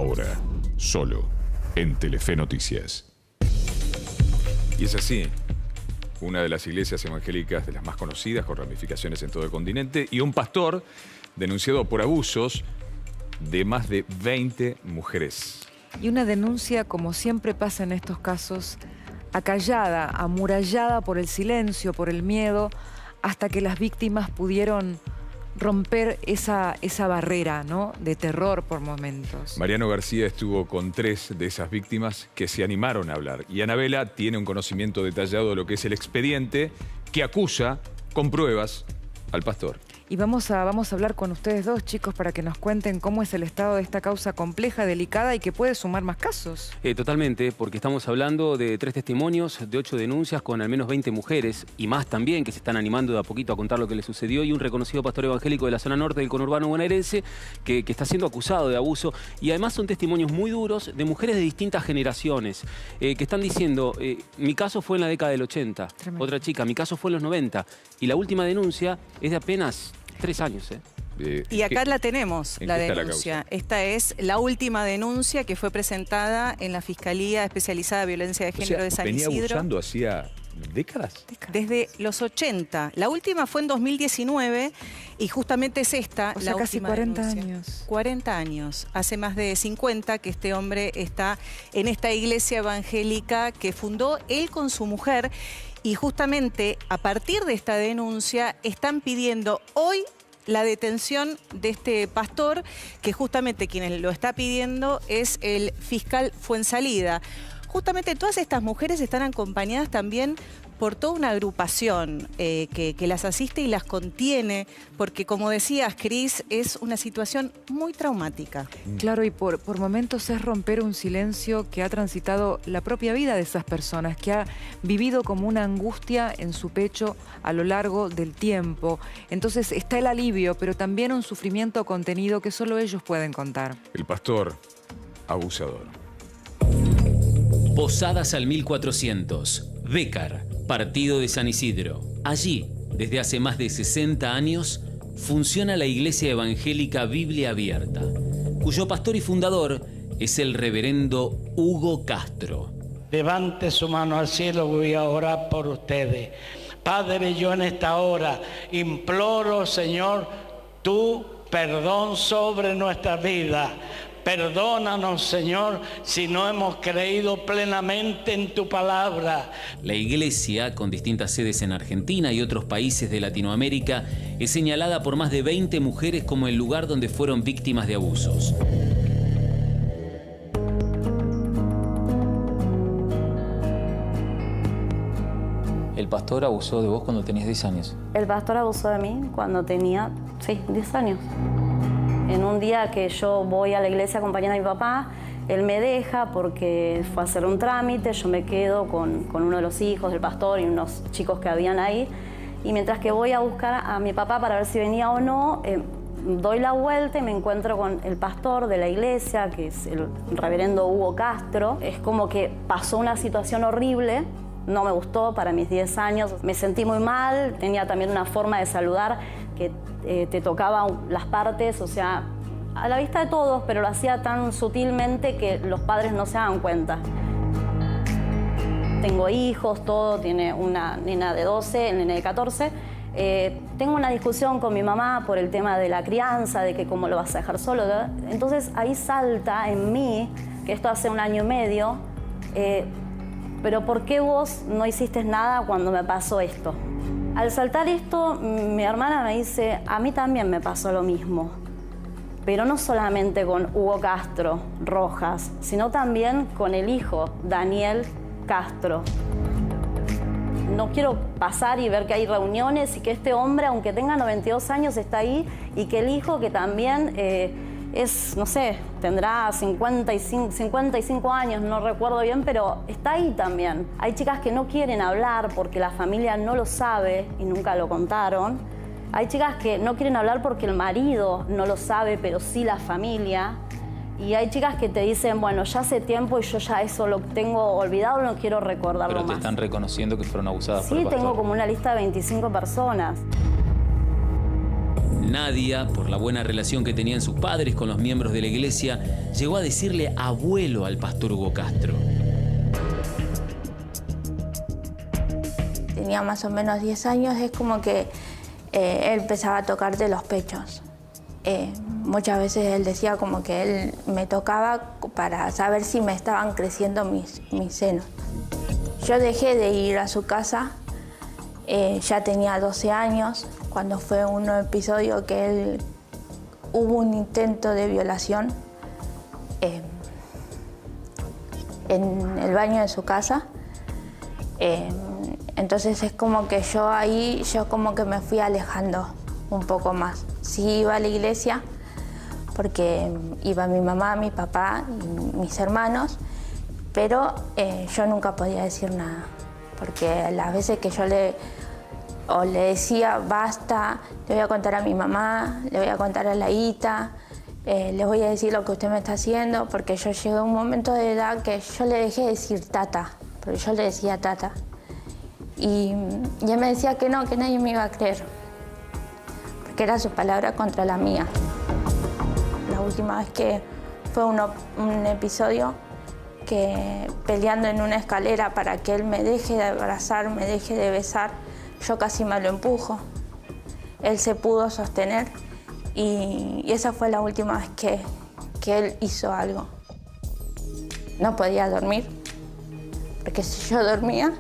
Ahora, solo en Telefe Noticias. Y es así, una de las iglesias evangélicas de las más conocidas, con ramificaciones en todo el continente, y un pastor denunciado por abusos de más de 20 mujeres. Y una denuncia, como siempre pasa en estos casos, acallada, amurallada por el silencio, por el miedo, hasta que las víctimas pudieron romper esa barrera, ¿no?, de terror por momentos. Mariano García estuvo con 3 de esas víctimas que se animaron a hablar. Y Anabela tiene un conocimiento detallado de lo que es el expediente que acusa con pruebas al pastor. Y vamos a hablar con ustedes dos, chicos, para que nos cuenten cómo es el estado de esta causa compleja, delicada y que puede sumar más casos. Totalmente, porque estamos hablando de 3 testimonios, de 8 denuncias con al menos 20 mujeres y más también que se están animando de a poquito a contar lo que les sucedió, y un reconocido pastor evangélico de la zona norte del conurbano bonaerense que está siendo acusado de abuso. Y además son testimonios muy duros de mujeres de distintas generaciones que están diciendo, mi caso fue en la década del 80, tremendo. Otra chica, mi caso fue en los 90, y la última denuncia es de apenas 3 años, Y acá la tenemos, la denuncia. Esta es la última denuncia que fue presentada en la Fiscalía Especializada de Violencia de Género de San Isidro. ¿Venía abusando hacía décadas? Desde los 80. La última fue en 2019 y justamente es esta, la casi última 40 denuncia. años. 40 años. Hace más de 50 que este hombre está en esta iglesia evangélica que fundó él con su mujer. Y justamente a partir de esta denuncia están pidiendo hoy la detención de este pastor, que justamente quien lo está pidiendo es el fiscal Fuensalida. Justamente todas estas mujeres están acompañadas también por toda una agrupación que las asiste y las contiene, porque como decías, Cris, es una situación muy traumática. Claro, y por momentos es romper un silencio que ha transitado la propia vida de esas personas, que ha vivido como una angustia en su pecho a lo largo del tiempo. Entonces está el alivio, pero también un sufrimiento contenido que solo ellos pueden contar. El pastor abusador. Posadas al 1400, Bécar, partido de San Isidro. Allí, desde hace más de 60 años, funciona la Iglesia Evangélica Biblia Abierta, cuyo pastor y fundador es el reverendo Hugo Castro. Levante su mano al cielo, voy a orar por ustedes. Padre, yo en esta hora imploro, Señor, tu perdón sobre nuestra vida. Perdónanos, Señor, si no hemos creído plenamente en tu palabra. La iglesia, con distintas sedes en Argentina y otros países de Latinoamérica, es señalada por más de 20 mujeres como el lugar donde fueron víctimas de abusos. ¿El pastor abusó de vos cuando tenías 10 años? El pastor abusó de mí cuando tenía, 10 años. En un día que yo voy a la iglesia acompañando a mi papá, él me deja porque fue a hacer un trámite, yo me quedo con uno de los hijos del pastor y unos chicos que habían ahí. Y mientras que voy a buscar a mi papá para ver si venía o no, doy la vuelta y me encuentro con el pastor de la iglesia, que es el reverendo Hugo Castro. Es como que pasó una situación horrible, no me gustó para mis 10 años, me sentí muy mal, tenía también una forma de saludar que te tocaba las partes, o sea, a la vista de todos, pero lo hacía tan sutilmente que los padres no se daban cuenta. Tengo hijos, todo, tiene una nena de 12, el nene de 14. Tengo una discusión con mi mamá por el tema de la crianza, de que cómo lo vas a dejar solo. Entonces ahí salta en mí, que esto hace 1 año y medio, pero ¿por qué vos no hiciste nada cuando me pasó esto? Al saltar esto, mi hermana me dice, a mí también me pasó lo mismo, pero no solamente con Hugo Castro Rojas, sino también con el hijo, Daniel Castro. No quiero pasar y ver que hay reuniones y que este hombre, aunque tenga 92 años, está ahí, y que el hijo, que también es, no sé, tendrá 55 años, no recuerdo bien, pero está ahí también. Hay chicas que no quieren hablar porque la familia no lo sabe y nunca lo contaron. Hay chicas que no quieren hablar porque el marido no lo sabe, pero sí la familia. Y hay chicas que te dicen, bueno, ya hace tiempo y yo ya eso lo tengo olvidado, no quiero recordarlo más. Pero te están reconociendo que fueron abusadas por el Sí, pastor. tengo como una lista de 25 personas. Nadia, por la buena relación que tenían sus padres con los miembros de la iglesia, llegó a decirle abuelo al pastor Hugo Castro. Tenía más o menos 10 años, es como que él empezaba a tocarte los pechos. Muchas veces él decía como que él me tocaba para saber si me estaban creciendo mis senos. Yo dejé de ir a su casa, ya tenía 12 años, cuando fue un episodio que hubo un intento de violación en el baño de su casa. Entonces es como que yo como que me fui alejando un poco más. Sí iba a la iglesia porque iba mi mamá, mi papá y mis hermanos, pero yo nunca podía decir nada, porque las veces que yo le decía basta, le voy a contar a mi mamá, le voy a contar a la Ita, le voy a decir lo que usted me está haciendo, porque yo llegué a un momento de edad que yo le dejé de decir tata, pero yo le decía tata. Y él me decía que no, que nadie me iba a creer, porque era su palabra contra la mía. La última vez que fue un episodio que peleando en una escalera para que él me deje de abrazar, me deje de besar, yo casi me lo empujo. Él se pudo sostener y esa fue la última vez que él hizo algo. No podía dormir, porque si yo dormía,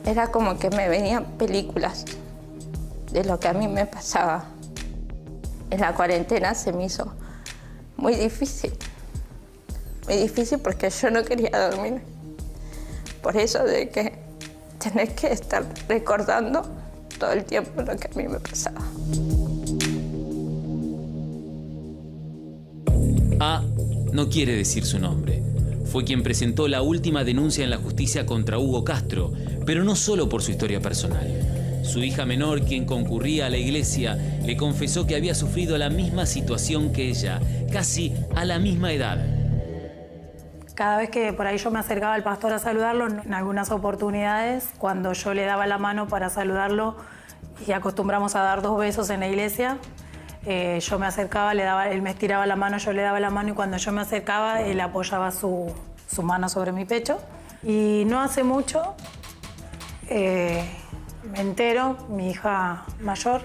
era como que me venían películas de lo que a mí me pasaba. En la cuarentena se me hizo muy difícil. Muy difícil porque yo no quería dormir. Por eso de que tenés que estar recordando todo el tiempo lo que a mí me pasaba. A no quiere decir su nombre. Fue quien presentó la última denuncia en la justicia contra Hugo Castro, pero no solo por su historia personal. Su hija menor, quien concurría a la iglesia, le confesó que había sufrido la misma situación que ella, casi a la misma edad. Cada vez que por ahí yo me acercaba al pastor a saludarlo, en algunas oportunidades, cuando yo le daba la mano para saludarlo, y acostumbramos a dar 2 besos en la iglesia, yo me acercaba, él me estiraba la mano, yo le daba la mano, y cuando yo me acercaba, él apoyaba su mano sobre mi pecho. Y no hace mucho, me entero, mi hija mayor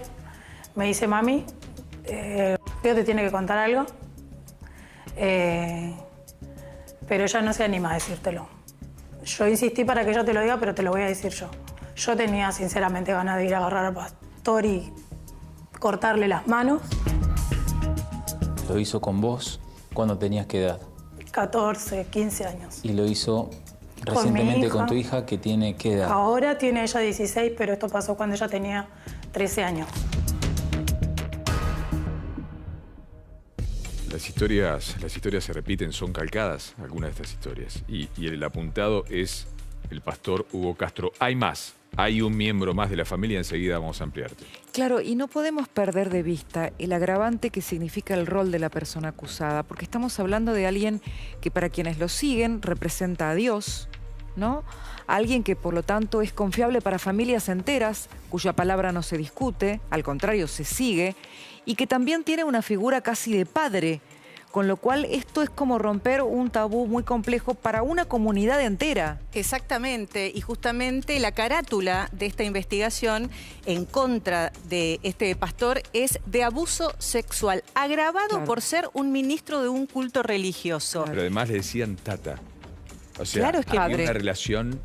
me dice, mami, Dios te tiene que contar algo. Pero ella no se anima a decírtelo. Yo insistí para que ella te lo diga, pero te lo voy a decir yo. Yo tenía sinceramente ganas de ir a agarrar al pastor y cortarle las manos. ¿Lo hizo con vos cuando tenías qué edad? 14, 15 años. ¿Y lo hizo recientemente con tu hija que tiene qué edad? Ahora tiene ella 16, pero esto pasó cuando ella tenía 13 años. Las historias se repiten, son calcadas algunas de estas historias. Y el apuntado es el pastor Hugo Castro. Hay más, hay un miembro más de la familia, enseguida vamos a ampliarte. Claro, y no podemos perder de vista el agravante que significa el rol de la persona acusada, porque estamos hablando de alguien que para quienes lo siguen representa a Dios, ¿no? Alguien que por lo tanto es confiable para familias enteras, cuya palabra no se discute, al contrario se sigue, y que también tiene una figura casi de padre, con lo cual esto es como romper un tabú muy complejo para una comunidad entera. Exactamente, y justamente la carátula de esta investigación en contra de este pastor es de abuso sexual, agravado por ser un ministro de un culto religioso. Pero además le decían tata. O sea, claro, es que había una relación,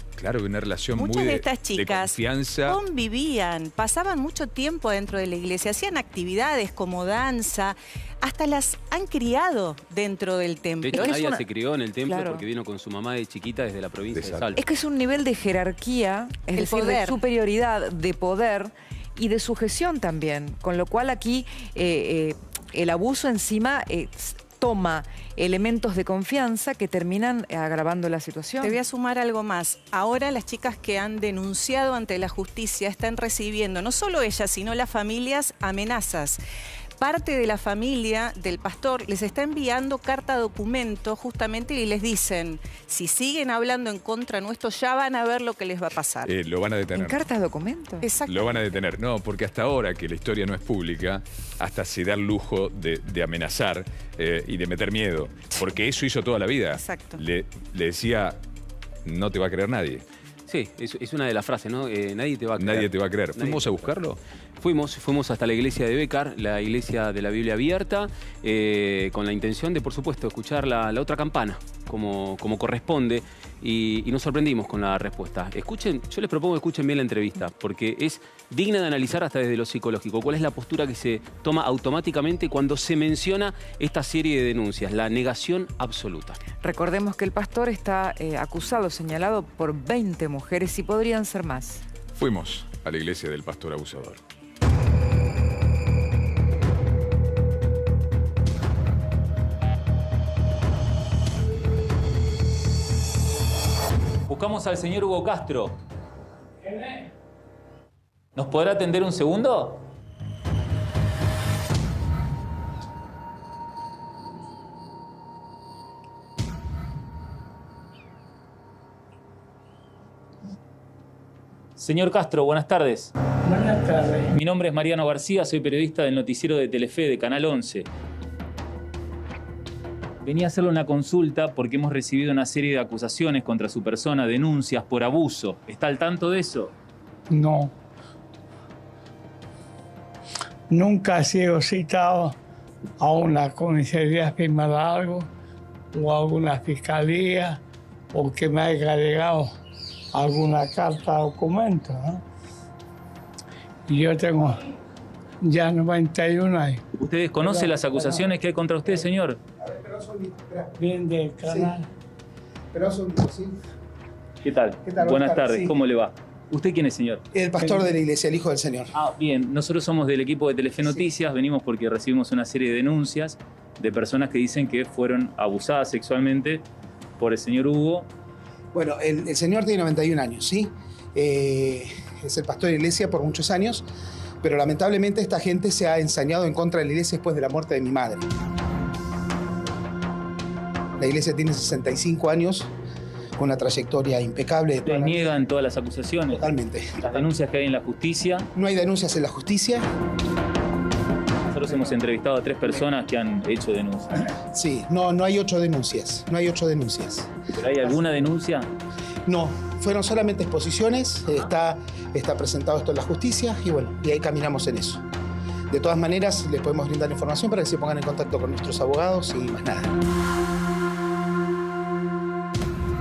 muchas muy de estas chicas de confianza. Convivían, pasaban mucho tiempo dentro de la iglesia, hacían actividades como danza, hasta las han criado dentro del templo. De hecho, Nadia se crió en el templo porque vino con su mamá de chiquita desde la provincia de Salta. Es que es un nivel de jerarquía, es decir, de superioridad, de poder y de sujeción también, con lo cual aquí el abuso encima toma elementos de confianza que terminan agravando la situación. Te voy a sumar algo más. Ahora las chicas que han denunciado ante la justicia están recibiendo, no solo ellas, sino las familias, amenazas. parte de la familia del pastor les está enviando carta documento justamente y les dicen, si siguen hablando en contra nuestro, ya van a ver lo que les va a pasar. Lo van a detener. ¿En carta documento? Exacto. Lo van a detener. No, porque hasta ahora que la historia no es pública, hasta se da el lujo de amenazar y de meter miedo. Porque eso hizo toda la vida. Exacto. Le decía, no te va a creer nadie. Sí, es una de las frases, ¿no? Nadie te va a creer. Nadie te va a creer. ¿Fuimos a buscarlo? Fuimos hasta la iglesia de Bécar, la iglesia de la Biblia abierta, con la intención de, por supuesto, escuchar la otra campana, como corresponde, y nos sorprendimos con la respuesta. Escuchen, yo les propongo que escuchen bien la entrevista, porque es digna de analizar hasta desde lo psicológico. ¿Cuál es la postura que se toma automáticamente cuando se menciona esta serie de denuncias? La negación absoluta. Recordemos que el pastor está acusado, señalado por 20 mujeres y podrían ser más. Fuimos a la iglesia del pastor abusador. Buscamos al señor Hugo Castro. ¿Nos podrá atender un segundo? Señor Castro, buenas tardes. Buenas tardes. Mi nombre es Mariano García, soy periodista del noticiero de Telefe de Canal 11. Venía a hacerle una consulta porque hemos recibido una serie de acusaciones contra su persona, denuncias por abuso. ¿Está al tanto de eso? No. Nunca he sido citado a una comisaría a firmar algo o a alguna fiscalía o que me haya llegado alguna carta o documento, ¿no? Y yo tengo ya 91 años. ¿Usted desconoce las acusaciones que hay contra usted, señor? Bien del canal. Sí. Pero son, sí. ¿Qué tal? Buenas tardes, sí. ¿Cómo le va? ¿Usted quién es, señor? El pastor de la iglesia, el hijo del Señor. Ah, bien. Nosotros somos del equipo de Telefe Noticias. Sí. Venimos porque recibimos una serie de denuncias de personas que dicen que fueron abusadas sexualmente por el señor Hugo. Bueno, el señor tiene 91 años, ¿sí? Es el pastor de la iglesia por muchos años, pero lamentablemente esta gente se ha ensañado en contra de la iglesia después de la muerte de mi madre. La iglesia tiene 65 años, con una trayectoria impecable. ¿Le niegan todas las acusaciones? Totalmente. ¿Las denuncias que hay en la justicia? No hay denuncias en la justicia. Nosotros hemos entrevistado a 3 personas que han hecho denuncias. Sí, no hay 8 denuncias. No hay 8 denuncias. ¿Pero hay alguna denuncia? No, fueron solamente exposiciones. Está presentado esto en la justicia y bueno, y ahí caminamos en eso. De todas maneras, les podemos brindar información para que se pongan en contacto con nuestros abogados y más nada.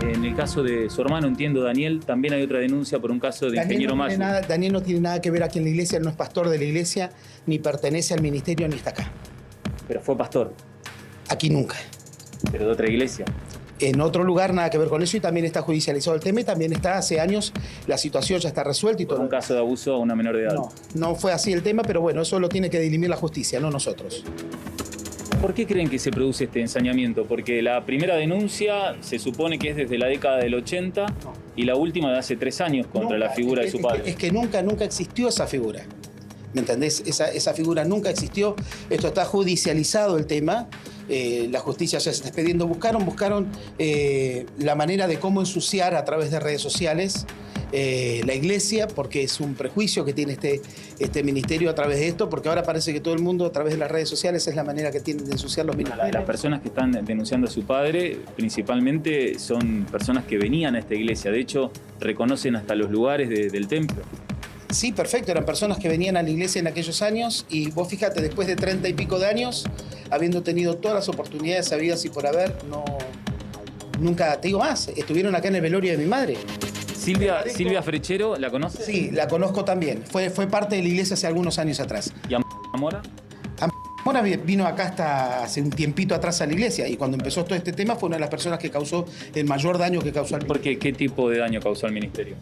En el caso de su hermano, entiendo, Daniel, también hay otra denuncia por un caso de ingeniero Mayo. Daniel no tiene nada que ver aquí en la iglesia, no es pastor de la iglesia, ni pertenece al ministerio, ni está acá. Pero fue pastor. Aquí nunca. Pero de otra iglesia. En otro lugar, nada que ver con eso, y también está judicializado el tema, y también está hace años, la situación ya está resuelta y todo. ¿Un caso de abuso a una menor de edad? No fue así el tema, pero bueno, eso lo tiene que dirimir la justicia, no nosotros. ¿Por qué creen que se produce este ensañamiento? Porque la primera denuncia se supone que es desde la década del 80 y la última de hace 3 años contra la figura de su padre. Es que nunca existió esa figura. ¿Me entendés? Esa figura nunca existió. Esto está judicializado el tema. La justicia ya se está expediendo. Buscaron la manera de cómo ensuciar a través de redes sociales la iglesia, porque es un prejuicio que tiene este ministerio a través de esto, porque ahora parece que todo el mundo a través de las redes sociales es la manera que tienen de ensuciar los ministerios. Las personas que están denunciando a su padre principalmente son personas que venían a esta iglesia. De hecho, reconocen hasta los lugares del templo. Sí, perfecto, eran personas que venían a la iglesia en aquellos años y vos fíjate, después de 30 y pico de años, habiendo tenido todas las oportunidades habidas y por haber, nunca, te digo más, estuvieron acá en el velorio de mi madre. Silvia Frechero, ¿la conoces? Sí, la conozco también, fue parte de la iglesia hace algunos años atrás. ¿Y a Mora? Mora vino acá hasta hace un tiempito atrás a la iglesia y cuando empezó todo este tema fue una de las personas que causó el mayor daño que causó al ministerio. ¿Por qué? ¿Qué tipo de daño causó al ministerio?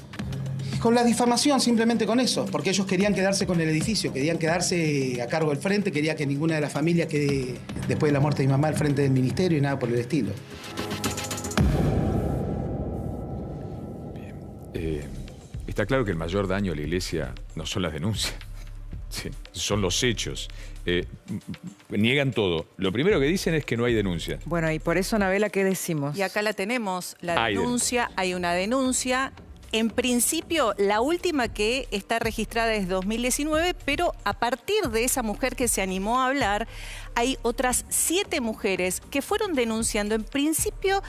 Con la difamación, simplemente con eso, porque ellos querían quedarse con el edificio, querían quedarse a cargo del frente, quería que ninguna de las familias quede después de la muerte de mi mamá al frente del ministerio y nada por el estilo. Bien. Está claro que el mayor daño a la iglesia no son las denuncias. Sí, son los hechos. Niegan todo. Lo primero que dicen es que no hay denuncia. Bueno, y por eso, Anabela, ¿qué decimos? Y acá la tenemos, la denuncia, hay una denuncia. En principio, la última que está registrada es 2019, pero a partir de esa mujer que se animó a hablar, hay otras 7 mujeres que fueron denunciando. En principio,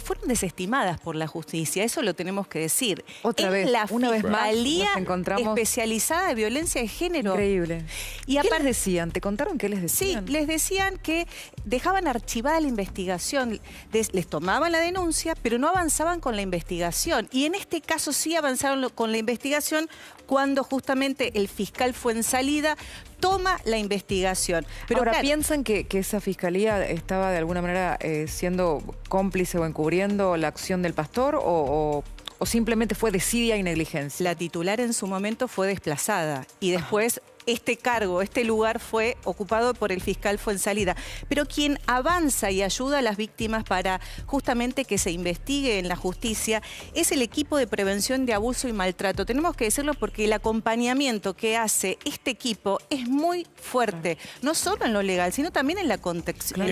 fueron desestimadas por la justicia, eso lo tenemos que decir. Una vez más, Fiscalía nos encontramos especializada de violencia de género. Increíble. Y ¿Qué les decían? ¿Te contaron qué les decían? Sí, les decían que dejaban archivada la investigación, les tomaban la denuncia, pero no avanzaban con la investigación. Y en este caso sí avanzaron con la investigación cuando justamente el fiscal Fuenzalida toma la investigación. Pero ahora, claro, ¿piensan que esa fiscalía estaba de alguna manera siendo cómplice o encubriendo la acción del pastor o simplemente fue desidia y negligencia? La titular en su momento fue desplazada y después este cargo, este lugar fue ocupado por el fiscal Fuenzalida. Pero quien avanza y ayuda a las víctimas para justamente que se investigue en la justicia es el equipo de prevención de abuso y maltrato. Tenemos que decirlo porque el acompañamiento que hace este equipo es muy fuerte, no solo en lo legal, sino también en la contención de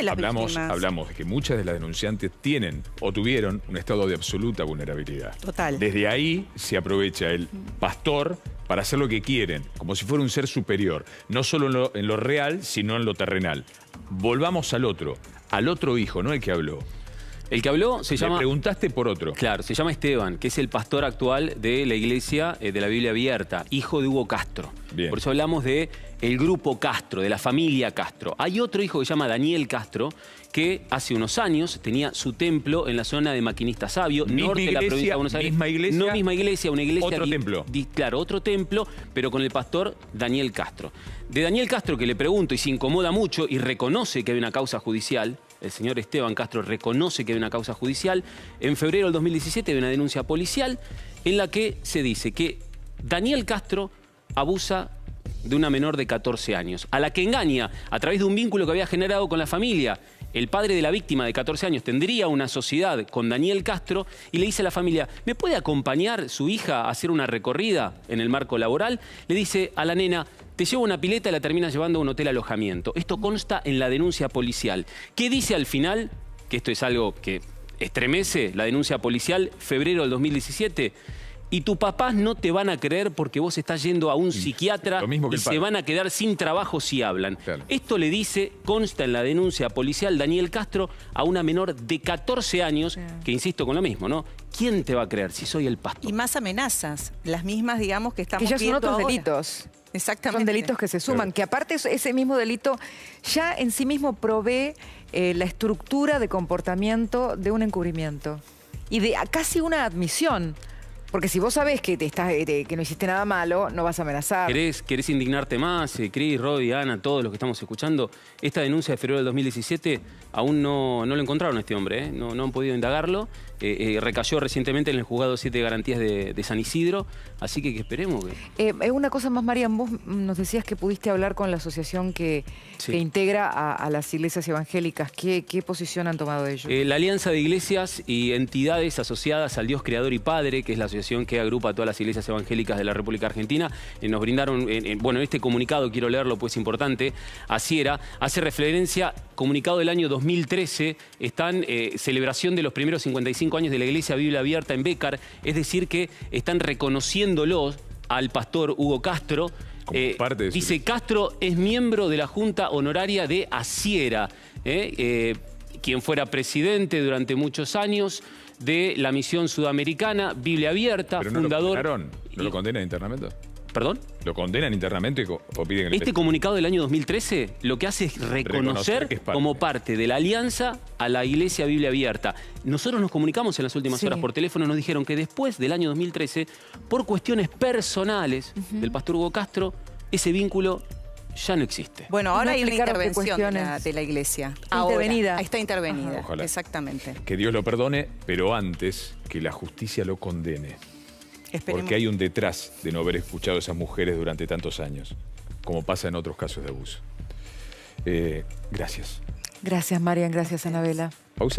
las víctimas. Hablamos de que muchas de las denunciantes tienen o tuvieron un estado de absoluta vulnerabilidad. Total. Desde ahí se aprovecha el pastor para hacer lo que quieren, como si fuera un ser superior, no solo en lo real, sino en lo terrenal. Volvamos al otro hijo, no el que habló. El que habló se llama... Le preguntaste por otro. Claro, se llama Esteban, que es el pastor actual de la iglesia de la Biblia Abierta, hijo de Hugo Castro. Bien. Por eso hablamos de el grupo Castro, de la familia Castro. Hay otro hijo que se llama Daniel Castro, que hace unos años tenía su templo en la zona de Maquinista Sabio, norte de la provincia de Buenos Aires. ¿Misma iglesia? No misma iglesia, una iglesia... Otro templo. Claro, otro templo, pero con el pastor Daniel Castro. De Daniel Castro, que le pregunto y se incomoda mucho y reconoce que hay una causa judicial, el señor Esteban Castro reconoce que hay una causa judicial, en febrero del 2017 hay una denuncia policial en la que se dice que Daniel Castro abusa de una menor de 14 años, a la que engaña a través de un vínculo que había generado con la familia. El padre de la víctima de 14 años tendría una sociedad con Daniel Castro y le dice a la familia, ¿me puede acompañar su hija a hacer una recorrida en el marco laboral? Le dice a la nena, te llevo una pileta y la termina llevando a un hotel alojamiento. Esto consta en la denuncia policial. ¿Qué dice al final? Que esto es algo que estremece, la denuncia policial, febrero del 2017. Y tus papás no te van a creer porque vos estás yendo a un psiquiatra y se van a quedar sin trabajo si hablan. Claro. Esto le dice, consta en la denuncia policial, Daniel Castro a una menor de 14 años, que insisto con lo mismo, ¿no? ¿Quién te va a creer si soy el pastor? Y más amenazas, las mismas, digamos, que estamos viendo ahora. Que ya son otros ahora. Delitos. Exactamente. Son delitos que se suman, que aparte ese mismo delito ya en sí mismo provee la estructura de comportamiento de un encubrimiento y de casi una admisión. Porque si vos sabés que que no hiciste nada malo, no vas a amenazar. ¿Querés indignarte más? Cris, Rodi, Ana, todos los que estamos escuchando. Esta denuncia de febrero del 2017 aún no lo encontraron a este hombre, ¿eh? No han podido indagarlo. Recayó recientemente en el juzgado 7 de garantías de San Isidro. Así que esperemos. Una cosa más, Marian, vos nos decías que pudiste hablar con la asociación que integra a las iglesias evangélicas. ¿Qué posición han tomado ellos? La Alianza de Iglesias y Entidades Asociadas al Dios Creador y Padre, que es la asociación que agrupa a todas las iglesias evangélicas de la República Argentina, nos brindaron, bueno, este comunicado, quiero leerlo, pues es importante, así era, hace referencia, comunicado del año 2013, están celebración de los primeros 55 años de la Iglesia Biblia Abierta en Bécar, es decir que están reconociéndolos al pastor Hugo Castro. Dice, Castro es miembro de la Junta Honoraria de Asiera, quien fuera presidente durante muchos años de la misión sudamericana Biblia Abierta, pero no fundador... ¿No lo condenan internamente? ¿Perdón? ¿Lo condenan internamente o piden que Este comunicado del año 2013 lo que hace es reconocer que es como parte de la alianza a la Iglesia Biblia Abierta. Nosotros nos comunicamos en las últimas horas por teléfono, nos dijeron que después del año 2013, por cuestiones personales del pastor Hugo Castro, ese vínculo ya no existe. Bueno, ahora hay una intervención de la iglesia. Intervenida. Ahora, está intervenida. Ojalá. Exactamente. Que Dios lo perdone, pero antes que la justicia lo condene. Esperemos. Porque hay un detrás de no haber escuchado a esas mujeres durante tantos años, como pasa en otros casos de abuso. Gracias. Gracias, Marian. Gracias, Anabela. Pausa.